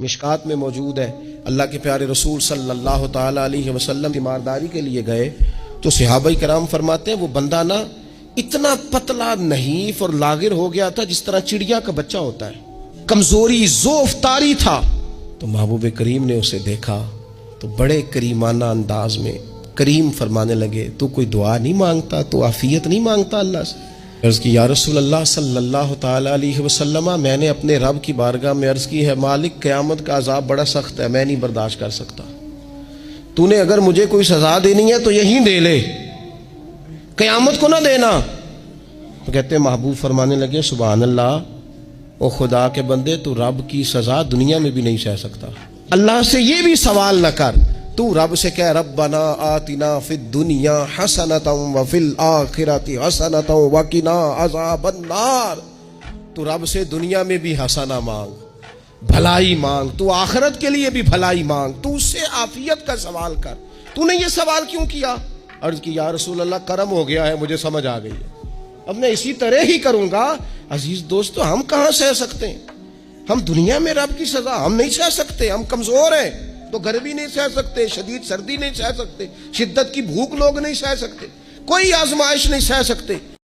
مشکات میں موجود ہے، اللہ کے پیارے رسول صلی اللہ تعالی علیہ وسلم تیمارداری کے لیے گئے تو صحابہ کرام فرماتے ہیں وہ بندہ نا اتنا پتلا نحیف اور لاغر ہو گیا تھا جس طرح چڑیا کا بچہ ہوتا ہے، کمزوری ضعف طاری تھا۔ تو محبوب کریم نے اسے دیکھا تو بڑے کریمانہ انداز میں کریم فرمانے لگے، تو کوئی دعا نہیں مانگتا، تو عافیت نہیں مانگتا اللہ سے؟ عرض کی یا رسول اللہ صلی اللہ تعالی علیہ وسلم، میں نے اپنے رب کی بارگاہ میں عرض کی ہے مالک قیامت کا عذاب بڑا سخت ہے، میں نہیں برداشت کر سکتا، تو نے اگر مجھے کوئی سزا دینی ہے تو یہیں دے لے، قیامت کو نہ دینا۔ تو کہتے ہیں محبوب فرمانے لگے سبحان اللہ، او خدا کے بندے تو رب کی سزا دنیا میں بھی نہیں سہ سکتا، اللہ سے یہ بھی سوال نہ کر، تو رب سے کہہ ربنا آتنا فی الدنیا حسنۃ وفی الآخرۃ حسنۃ وقنا عذاب النار، تو رب سے دنیا میں بھی حسنہ مانگ، بھلائی مانگ، تو آخرت کے لیے بھی بھلائی مانگ، تو اس سے عافیت کا سوال کر، تو نے یہ سوال کیوں کیا؟ عرض کی یا رسول اللہ کرم ہو گیا ہے، مجھے سمجھ آ گئی ہے، اب میں اسی طرح ہی کروں گا۔ عزیز دوستو، ہم کہاں سہ سکتے ہیں؟ ہم دنیا میں رب کی سزا ہم نہیں سہ سکتے، ہم کمزور ہیں، تو گرمی نہیں سہ سکتے، شدید سردی نہیں سہ سکتے، شدت کی بھوک لوگ نہیں سہ سکتے، کوئی آزمائش نہیں سہ سکتے۔